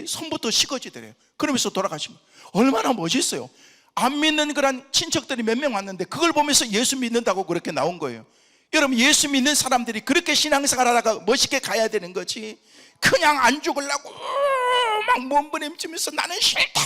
손부터 식어지더래요. 그러면서 돌아가시면 얼마나 멋있어요. 안 믿는 그런 친척들이 몇 명 왔는데 그걸 보면서 예수 믿는다고 그렇게 나온 거예요. 여러분, 예수 믿는 사람들이 그렇게 신앙생활 하다가 멋있게 가야 되는 거지, 그냥 안 죽으려고 막 몸부림치면서 나는 싫다,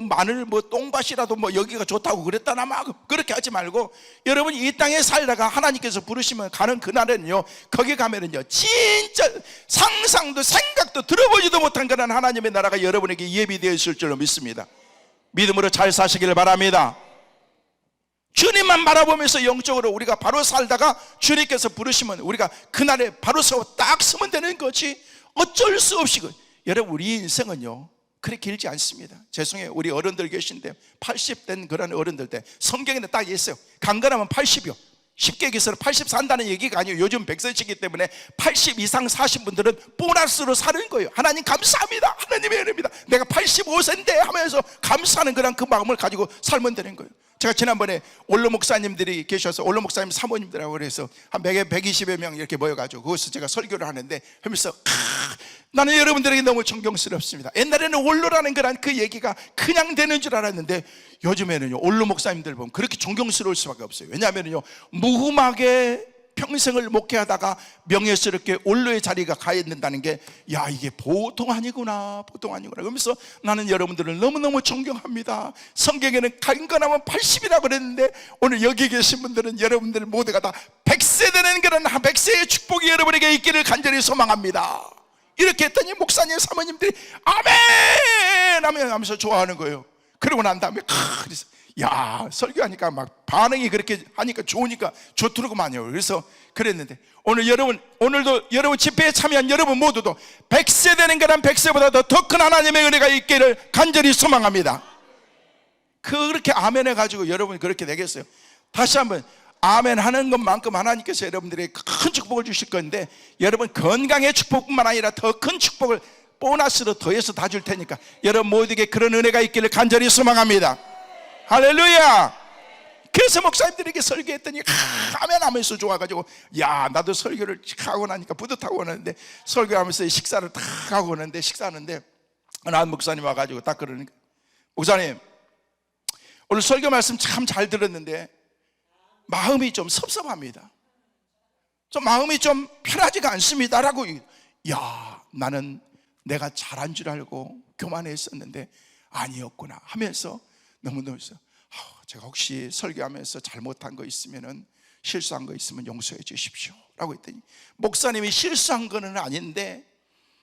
마늘 똥밭이라도 여기가 좋다고 그랬다나 막 그렇게 하지 말고, 여러분 이 땅에 살다가 하나님께서 부르시면 가는 그날에는요, 거기 가면은요 진짜 상상도 생각도 들어보지도 못한 그런 하나님의 나라가 여러분에게 예비되어 있을 줄로 믿습니다. 믿음으로 잘 사시기를 바랍니다. 주님만 바라보면서 영적으로 우리가 바로 살다가 주님께서 부르시면 우리가 그날에 바로 서고 딱 서면 되는 거지, 어쩔 수 없이. 여러분, 우리 인생은요 그렇게 길지 않습니다. 죄송해요, 우리 어른들 계신데 80된 그런 어른들 때 성경에는 딱 있어요. 강건하면 80이요. 쉽게 얘기해서 80 산다는 얘기가 아니에요. 요즘 100세시기 때문에 80 이상 사신 분들은 보너스로 사는 거예요. 하나님 감사합니다, 하나님의 은혜입니다, 내가 85세인데 하면서 감사하는 그런 그 마음을 가지고 살면 되는 거예요. 제가 지난번에 원로 목사님들이 계셔서, 원로 목사님 사모님들하고 그래서 한 120여 명 이렇게 모여가지고 거기서 제가 설교를 하는데 하면서 나는 여러분들에게 너무 존경스럽습니다. 옛날에는 원로라는 그런 그 얘기가 그냥 되는 줄 알았는데 요즘에는요 원로 목사님들 보면 그렇게 존경스러울 수밖에 없어요. 왜냐하면요 무흠하게 평생을 목회하다가 명예스럽게 원로의 자리가 가야 된다는 게, 야, 이게 보통 아니구나, 보통 아니구나. 그러면서 나는 여러분들을 너무너무 존경합니다. 성경에는 강건하면 80이라고 그랬는데 오늘 여기 계신 분들은 여러분들 모두가 다 100세 되는 그런 100세의 축복이 여러분에게 있기를 간절히 소망합니다. 이렇게 했더니 목사님 사모님들이 아멘 하면서 좋아하는 거예요. 그러고 난 다음에 그래서 야, 설교하니까 막 반응이 그렇게 하니까 좋으니까 좋더라고만요. 그래서 그랬는데 오늘도 여러분 집회에 참여한 여러분 모두도 100세 되는 거란 100세보다 더 큰 하나님의 은혜가 있기를 간절히 소망합니다. 그렇게 아멘 해가지고 여러분이 그렇게 되겠어요? 다시 한번 아멘 하는 것만큼 하나님께서 여러분들에게 큰 축복을 주실 건데, 여러분 건강의 축복뿐만 아니라 더 큰 축복을 보너스로 더해서 다 줄 테니까 여러분 모두에게 그런 은혜가 있기를 간절히 소망합니다. 할렐루야. 그래서 목사님들에게 설교했더니 아멘 하면서 좋아가지고, 야, 나도 설교를 하고 나니까 뿌듯하고 오는데, 설교하면서 식사를 딱 하고 오는데, 식사하는데 한 목사님 와가지고 딱 그러니까, 목사님 오늘 설교 말씀 참 잘 들었는데 마음이 좀 섭섭합니다, 좀 마음이 좀 편하지가 않습니다 라고. 야, 나는 내가 잘한 줄 알고 교만했었는데 아니었구나 하면서 너무너무 제가 혹시 설교하면서 잘못한 거 있으면은, 실수한 거 있으면 용서해 주십시오 라고 했더니, 목사님이 실수한 거는 아닌데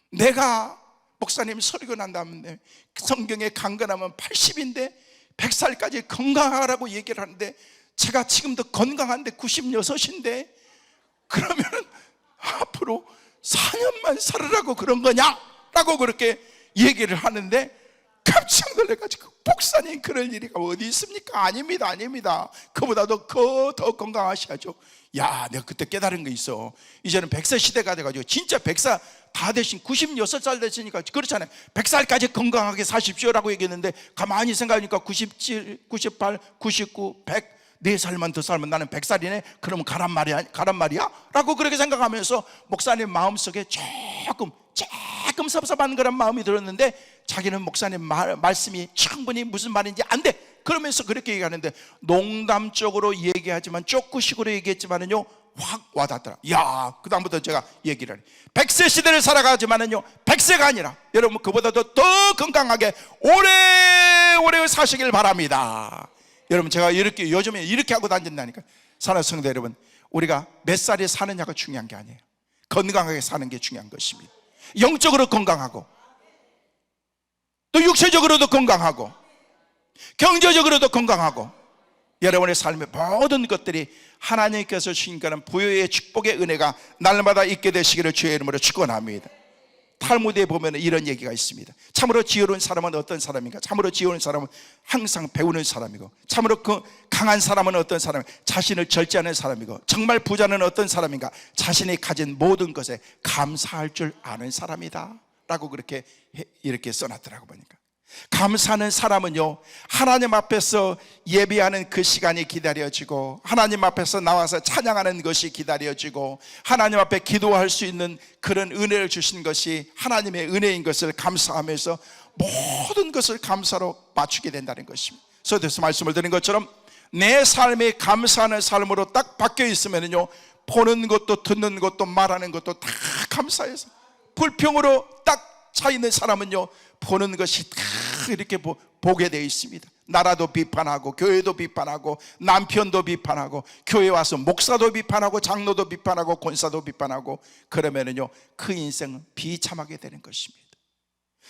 내가 목사님 설교 난 다음에 성경에 강건하면 80인데 100살까지 건강하라고 얘기를 하는데 제가 지금도 건강한데 96인데 그러면은 앞으로 4년만 살으라고 그런 거냐? 라고 그렇게 얘기를 하는데 깜짝 놀래가지고, 목사님 그럴 일이 어디 있습니까? 아닙니다, 아닙니다. 그보다도 더 건강하셔야죠. 야, 내가 그때 깨달은 게 있어. 이제는 100세 시대가 돼가지고 진짜 100살 다 되신 96살 됐으니까 그렇잖아요. 100살까지 건강하게 사십시오라고 얘기했는데 가만히 생각하니까 97, 98, 99, 100 4살만 더 살면 나는 100살이네 그러면 가란 말이야? 라고 그렇게 생각하면서 목사님 마음속에 조금 섭섭한 그런 마음이 들었는데, 자기는 목사님 말씀이 충분히 무슨 말인지 안 돼 그러면서 그렇게 얘기하는데, 농담적으로 얘기하지만 쪼꾸식으로 얘기했지만은요 확 와닿더라. 야, 그 다음부터 제가 얘기를 해. 100세 시대를 살아가지만은요 100세가 아니라 여러분 그보다도 더 건강하게 오래오래 사시길 바랍니다. 여러분, 제가 이렇게 요즘에 이렇게 하고 다닌다니까. 사랑하는 성도 여러분, 우리가 몇 살에 사느냐가 중요한 게 아니에요. 건강하게 사는 게 중요한 것입니다. 영적으로 건강하고 또 육체적으로도 건강하고 경제적으로도 건강하고, 여러분의 삶의 모든 것들이 하나님께서 주신 그런 부여의 축복의 은혜가 날마다 있게 되시기를 주의 이름으로 축원합니다. 탈무드에 보면 이런 얘기가 있습니다. 참으로 지혜로운 사람은 어떤 사람인가? 참으로 지혜로운 사람은 항상 배우는 사람이고, 참으로 그 강한 사람은 어떤 사람인가? 자신을 절제하는 사람이고, 정말 부자는 어떤 사람인가? 자신이 가진 모든 것에 감사할 줄 아는 사람이다 라고 그렇게 이렇게 써놨더라고 보니까, 감사하는 사람은요, 하나님 앞에서 예배하는 그 시간이 기다려지고, 하나님 앞에서 나와서 찬양하는 것이 기다려지고, 하나님 앞에 기도할 수 있는 그런 은혜를 주신 것이 하나님의 은혜인 것을 감사하면서 모든 것을 감사로 맞추게 된다는 것입니다. 서두에서 말씀을 드린 것처럼 내 삶이 감사하는 삶으로 딱 바뀌어 있으면요, 보는 것도 듣는 것도 말하는 것도 다 감사해서, 불평으로 딱 차 있는 사람은요, 보는 것이 다 이렇게 보게 되어 있습니다. 나라도 비판하고, 교회도 비판하고, 남편도 비판하고, 교회 와서 목사도 비판하고, 장로도 비판하고, 권사도 비판하고, 그러면은요, 그 인생은 비참하게 되는 것입니다.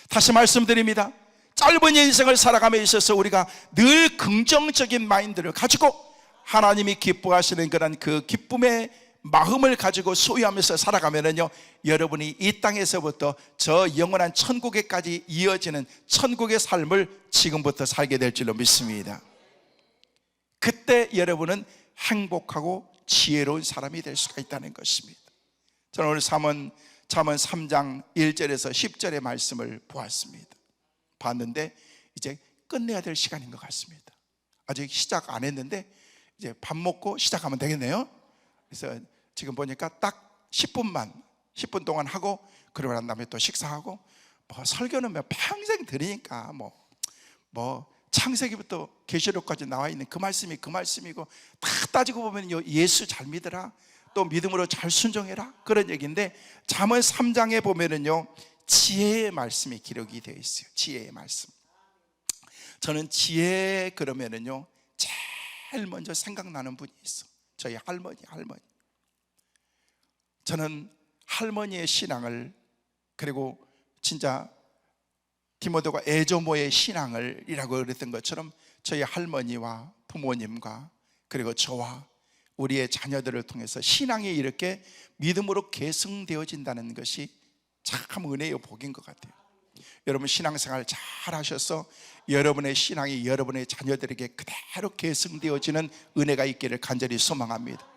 다시 말씀드립니다. 짧은 인생을 살아감에 있어서 우리가 늘 긍정적인 마인드를 가지고 하나님이 기뻐하시는 그런 그 기쁨의 마음을 가지고 소유하면서 살아가면은요, 여러분이 이 땅에서부터 저 영원한 천국에까지 이어지는 천국의 삶을 지금부터 살게 될 줄로 믿습니다. 그때 여러분은 행복하고 지혜로운 사람이 될 수가 있다는 것입니다. 저는 오늘 잠언 3장 1절에서 10절의 말씀을 봤는데 이제 끝내야 될 시간인 것 같습니다. 아직 시작 안 했는데 이제 밥 먹고 시작하면 되겠네요. 그래서 지금 보니까 딱 10분 동안 하고, 그러고 난 다음에 또 식사하고, 설교는 평생 들으니까 창세기부터 계시록까지 나와 있는 그 말씀이 그 말씀이고, 다 따지고 보면 예수 잘 믿으라, 또 믿음으로 잘 순종해라, 그런 얘기인데, 잠언 3장에 보면은요, 지혜의 말씀이 기록이 되어 있어요. 지혜의 말씀. 저는 지혜 그러면은요, 제일 먼저 생각나는 분이 있어. 저희 할머니. 저는 할머니의 신앙을, 그리고 진짜 디모데가 애조모의 신앙을 이라고 그랬던 것처럼 저희 할머니와 부모님과 그리고 저와 우리의 자녀들을 통해서 신앙이 이렇게 믿음으로 계승되어진다는 것이 참 은혜의 복인 것 같아요. 여러분 신앙생활 잘 하셔서 여러분의 신앙이 여러분의 자녀들에게 그대로 계승되어지는 은혜가 있기를 간절히 소망합니다.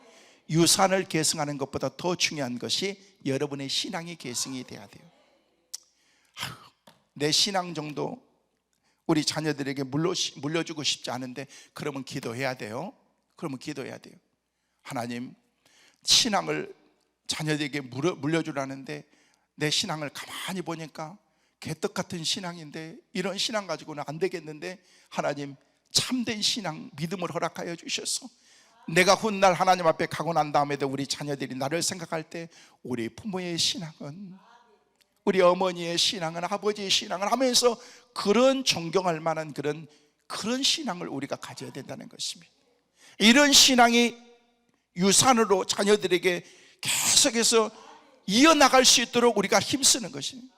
유산을 계승하는 것보다 더 중요한 것이 여러분의 신앙이 계승이 돼야 돼요. 내 신앙 정도 우리 자녀들에게 물려주고 싶지 않은데, 그러면 기도해야 돼요. 하나님, 신앙을 자녀들에게 물려주라는데 내 신앙을 가만히 보니까 개떡 같은 신앙인데, 이런 신앙 가지고는 안 되겠는데, 하나님 참된 신앙, 믿음을 허락하여 주셔서 내가 훗날 하나님 앞에 가고 난 다음에도 우리 자녀들이 나를 생각할 때 우리 부모의 신앙은, 우리 어머니의 신앙은, 아버지의 신앙을 하면서 그런 존경할 만한 그런 신앙을 우리가 가져야 된다는 것입니다. 이런 신앙이 유산으로 자녀들에게 계속해서 이어나갈 수 있도록 우리가 힘쓰는 것입니다.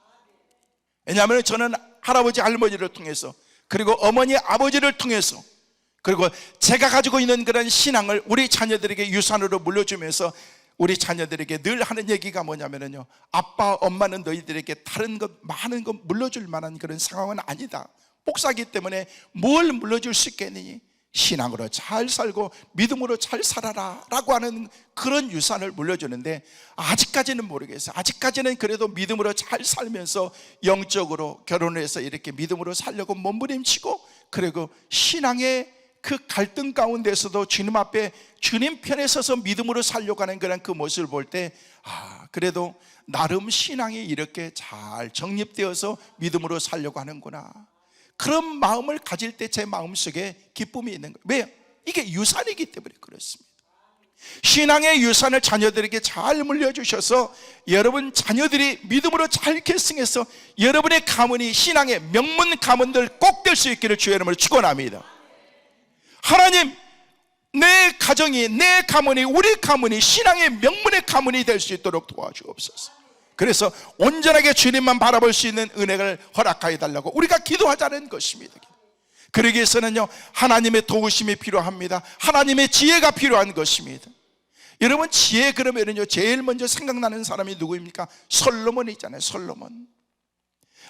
왜냐하면 저는 할아버지 할머니를 통해서, 그리고 어머니 아버지를 통해서, 그리고 제가 가지고 있는 그런 신앙을 우리 자녀들에게 유산으로 물려주면서 우리 자녀들에게 늘 하는 얘기가 뭐냐면요, 아빠 엄마는 너희들에게 다른 것 많은 것 물려줄 만한 그런 상황은 아니다. 복사기 때문에 뭘 물려줄 수 있겠느니 신앙으로 잘 살고 믿음으로 잘 살아라 라고 하는 그런 유산을 물려주는데, 아직까지는 모르겠어요. 아직까지는 그래도 믿음으로 잘 살면서 영적으로 결혼해서 이렇게 믿음으로 살려고 몸부림치고, 그리고 신앙의 그 갈등 가운데서도 주님 앞에 주님 편에 서서 믿음으로 살려고 하는 그런 그 모습을 볼 때, 그래도 나름 신앙이 이렇게 잘 정립되어서 믿음으로 살려고 하는구나, 그런 마음을 가질 때 제 마음속에 기쁨이 있는 거예요. 왜요? 이게 유산이기 때문에 그렇습니다. 신앙의 유산을 자녀들에게 잘 물려주셔서 여러분 자녀들이 믿음으로 잘 계승해서 여러분의 가문이 신앙의 명문 가문들 꼭 될 수 있기를 주의 이름으로 축원합니다. 하나님, 내 가정이, 내 가문이, 우리 가문이 신앙의 명문의 가문이 될 수 있도록 도와주옵소서. 그래서 온전하게 주님만 바라볼 수 있는 은혜를 허락하여 달라고 우리가 기도하자는 것입니다. 그러기 위해서는요, 하나님의 도우심이 필요합니다. 하나님의 지혜가 필요한 것입니다. 여러분, 지혜 그러면은요, 제일 먼저 생각나는 사람이 누구입니까? 솔로몬이 있잖아요. 솔로몬.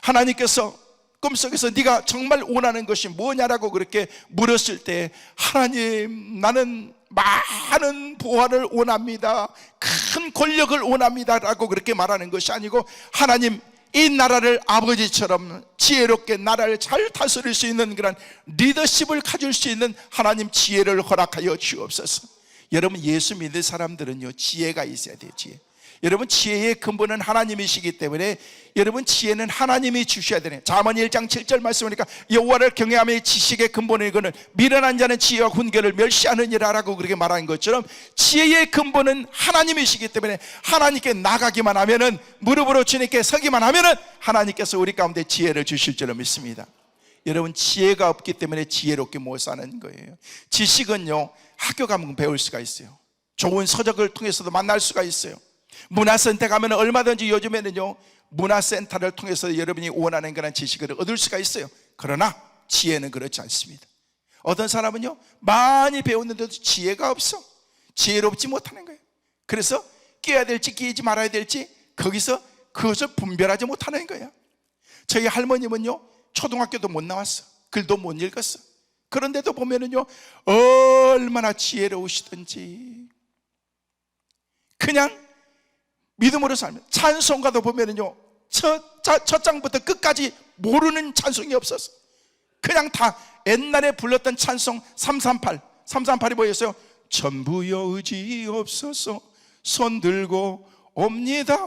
하나님께서 꿈속에서 네가 정말 원하는 것이 뭐냐라고 그렇게 물었을 때, 하나님, 나는 많은 부활을 원합니다, 큰 권력을 원합니다 라고 그렇게 말하는 것이 아니고, 하나님, 이 나라를 아버지처럼 지혜롭게 나라를 잘 다스릴 수 있는 그런 리더십을 가질 수 있는 하나님 지혜를 허락하여 주옵소서. 여러분, 예수 믿는 사람들은요, 지혜가 있어야 돼요. 지혜. 여러분, 지혜의 근본은 하나님이시기 때문에 여러분, 지혜는 하나님이 주셔야 되네. 잠언 1장 7절 말씀하니까 여호와를 경외함의 지식의 근본은 이거는 미련한 자는 지혜와 훈계를 멸시하느니라 라고 그렇게 말하는 것처럼, 지혜의 근본은 하나님이시기 때문에 하나님께 나가기만 하면은, 무릎으로 주님께 서기만 하면은 하나님께서 우리 가운데 지혜를 주실 줄로 믿습니다. 여러분, 지혜가 없기 때문에 지혜롭게 못 사는 거예요. 지식은요, 학교 가면 배울 수가 있어요. 좋은 서적을 통해서도 만날 수가 있어요. 문화센터 가면 얼마든지 요즘에는요, 문화센터를 통해서 여러분이 원하는 그런 지식을 얻을 수가 있어요. 그러나 지혜는 그렇지 않습니다. 어떤 사람은요, 많이 배웠는데도 지혜가 없어. 지혜롭지 못하는 거예요. 그래서 끼어야 될지 끼지 말아야 될지 거기서 그것을 분별하지 못하는 거예요. 저희 할머님은요, 초등학교도 못 나왔어. 글도 못 읽었어. 그런데도 보면은요, 얼마나 지혜로우시든지 그냥 믿음으로 살면, 찬송가도 보면은요, 첫 장부터 끝까지 모르는 찬송이 없었어. 그냥 다 옛날에 불렀던 찬송 338이 뭐였어요? 전부여 의지 없어서 손 들고 옵니다.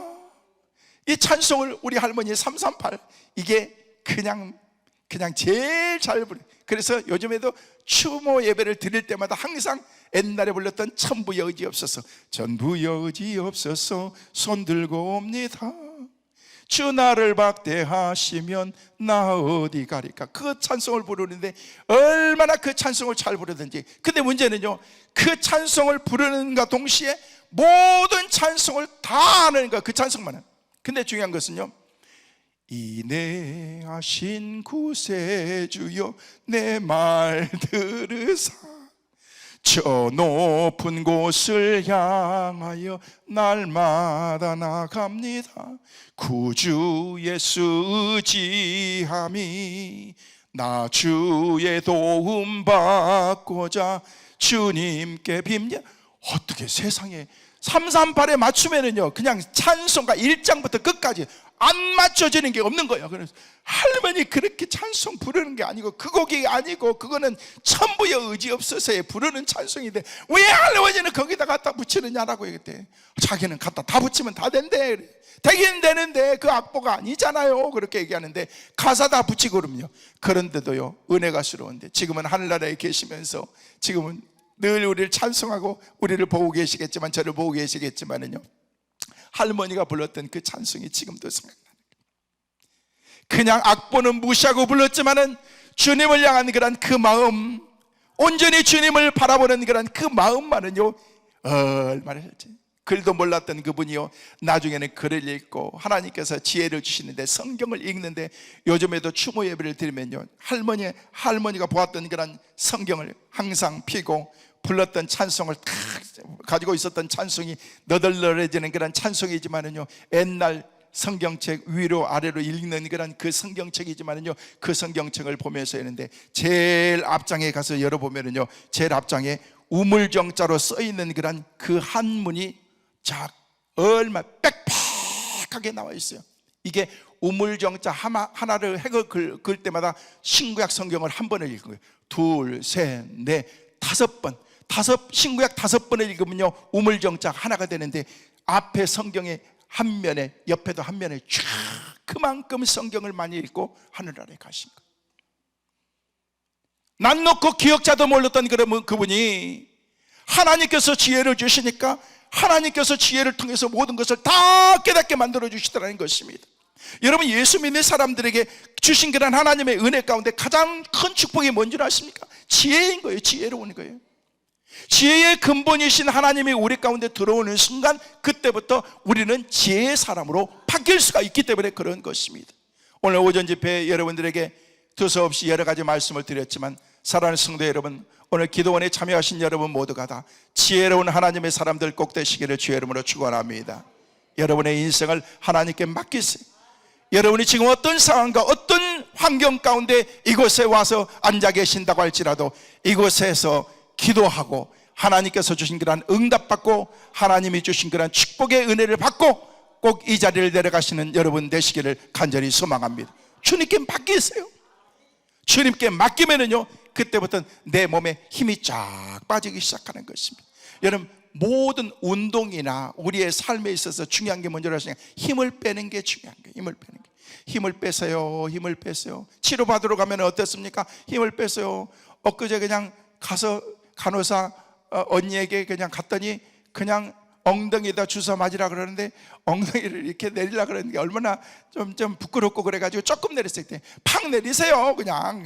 이 찬송을 우리 할머니 338, 이게 그냥 제일 잘 부르. 그래서 요즘에도 추모 예배를 드릴 때마다 항상 옛날에 불렀던 천부여 의지 없어서, 전부여 의지 없어서 손 들고 옵니다. 주 나를 박대하시면 나 어디 가리까. 그 찬송을 부르는데 얼마나 그 찬송을 잘 부르든지. 근데 문제는요, 그 찬송을 부르는가 동시에 모든 찬송을 다 아는 거야. 그 찬송만은. 근데 중요한 것은요, 인내하신 구세주여 내 말 들으사 저 높은 곳을 향하여 날마다 나갑니다. 구주 예수 의지함이 나 주의 도움 받고자 주님께 빕니다. 어떻게 세상에 338에 맞추면은요, 그냥 찬송가 1장부터 끝까지 안 맞춰지는 게 없는 거예요. 그래서 할머니 그렇게 찬송 부르는 게 아니고, 그 곡이 아니고, 그거는 천부여 의지 없어서에 부르는 찬송인데 왜 할머니는 거기다 갖다 붙이느냐라고 얘기했대. 자기는 갖다 다 붙이면 다 된대. 되긴 되는데 그 악보가 아니잖아요. 그렇게 얘기하는데 가사 다 붙이고 그러면요. 그런데도요, 은혜가 스러운데 지금은 하늘나라에 계시면서 지금은 늘 우리를 찬송하고 우리를 보고 계시겠지만, 저를 보고 계시겠지만은요, 할머니가 불렀던 그 찬송이 지금도 생각나는 거예요. 그냥 악보는 무시하고 불렀지만은 주님을 향한 그런 그 마음, 온전히 주님을 바라보는 그런 그 마음만은요, 얼마나 할지. 글도 몰랐던 그분이요, 나중에는 글을 읽고 하나님께서 지혜를 주시는데, 성경을 읽는데, 요즘에도 추모 예배를 드리면요, 할머니가 보았던 그런 성경을 항상 펴고 불렀던 찬송을 다 가지고 있었던 찬송이 너덜너덜해지는 그런 찬송이지만은요, 옛날 성경책 위로 아래로 읽는 그런 그 성경책이지만은요, 그 성경책을 보면서 했는데 제일 앞장에 가서 열어보면은요, 제일 앞장에 우물정자로 써있는 그런 그 한문이 얼마 빽빽하게 나와 있어요. 이게 우물정자 하나를 긁을 때마다 신구약 성경을 한 번을 읽은 거예요. 둘, 셋, 넷, 5번. 신구약 5번을 읽으면요, 우물정자 하나가 되는데, 앞에 성경의 한 면에, 옆에도 한 면에 쫙, 그만큼 성경을 많이 읽고 하늘나라에 가신 거예요. 난 놓고 기억자도 몰랐던 그분이 하나님께서 지혜를 주시니까 하나님께서 지혜를 통해서 모든 것을 다 깨닫게 만들어 주시더라는 것입니다. 여러분, 예수 믿는 사람들에게 주신 그런 하나님의 은혜 가운데 가장 큰 축복이 뭔지 아십니까? 지혜인 거예요. 지혜로운 거예요. 지혜의 근본이신 하나님이 우리 가운데 들어오는 순간, 그때부터 우리는 지혜의 사람으로 바뀔 수가 있기 때문에 그런 것입니다. 오늘 오전 집회 여러분들에게 두서없이 여러 가지 말씀을 드렸지만, 사랑하는 성도 여러분, 오늘 기도원에 참여하신 여러분 모두가 다 지혜로운 하나님의 사람들 꼭 되시기를 주의 이름으로 축원합니다. 여러분의 인생을 하나님께 맡기세요. 여러분이 지금 어떤 상황과 어떤 환경 가운데 이곳에 와서 앉아 계신다고 할지라도 이곳에서 기도하고 하나님께서 주신 그런 응답받고 하나님이 주신 그런 축복의 은혜를 받고 꼭 이 자리를 내려가시는 여러분 되시기를 간절히 소망합니다. 주님께 맡기세요. 주님께 맡기면은요, 그때부터 내 몸에 힘이 쫙 빠지기 시작하는 것입니다. 여러분, 모든 운동이나 우리의 삶에 있어서 중요한 게 뭔지 아시나요? 힘을 빼는 게 중요한 거예요. 힘을 빼는 게. 힘을 빼세요. 힘을 빼세요. 치료받으러 가면 어떻습니까? 힘을 빼세요. 엊그제 그냥 가서 간호사 언니에게 그냥 갔더니 그냥 엉덩이에다 주사 맞으라 그러는데 엉덩이를 이렇게 내리려고 그러는 게 얼마나 좀 부끄럽고 그래가지고 조금 내렸을 때 팍 내리세요. 그냥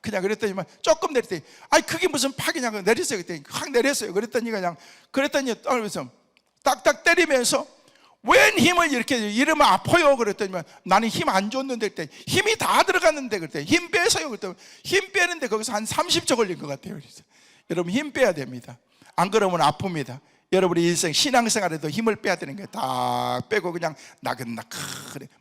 그랬더니만 조금 내렸더니 아니 그게 무슨 팍이냐고 내리세요. 그랬더니 확 내렸어요. 그랬더니 떨면서 딱딱 때리면서 웬 힘을 이렇게 이러면 아파요. 그랬더니만 나는 힘 안 줬는데 그랬더니 힘이 다 들어갔는데 그랬더니 힘 빼세요. 그랬더니 힘 빼는데 거기서 한 30초 걸린 것 같아요. 그래서 여러분 힘 빼야 됩니다. 안 그러면 아픕니다. 여러분의 인생 신앙생활에도 힘을 빼야 되는 거예요. 다 빼고 그냥 나긋나긋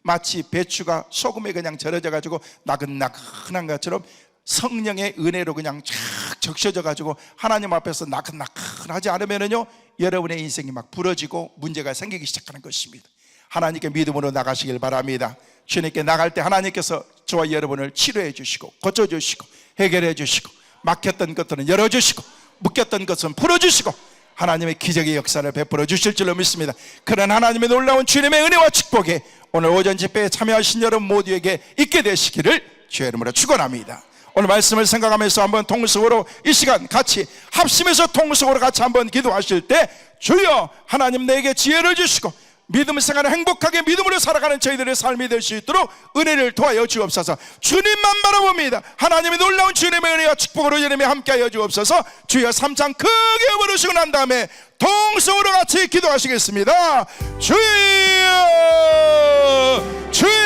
마치 배추가 소금에 그냥 절여져 가지고 나긋나긋한 것처럼 성령의 은혜로 그냥 쫙 적셔져 가지고 하나님 앞에서 나긋나긋하지 않으면은요 여러분의 인생이 막 부러지고 문제가 생기기 시작하는 것입니다. 하나님께 믿음으로 나가시길 바랍니다. 주님께 나갈 때 하나님께서 저와 여러분을 치료해 주시고 고쳐주시고 해결해 주시고 막혔던 것들은 열어주시고 묶였던 것은 풀어주시고 하나님의 기적의 역사를 베풀어 주실 줄로 믿습니다. 그런 하나님의 놀라운 주님의 은혜와 축복이 오늘 오전 집회에 참여하신 여러분 모두에게 있게 되시기를 주의 이름으로 축원합니다. 오늘 말씀을 생각하면서 한번 통성으로 이 시간 같이 합심해서 통성으로 같이 한번 기도하실 때 주여 하나님 내게 지혜를 주시고 믿음 생활을 행복하게 믿음으로 살아가는 저희들의 삶이 될 수 있도록 은혜를 도와여 주옵소서. 주님만 바라봅니다. 하나님의 놀라운 주님의 은혜와 축복으로 여름에 함께하여 주옵소서. 주여 3창 크게 부르시고 난 다음에 통성으로 같이 기도하시겠습니다. 주여 주여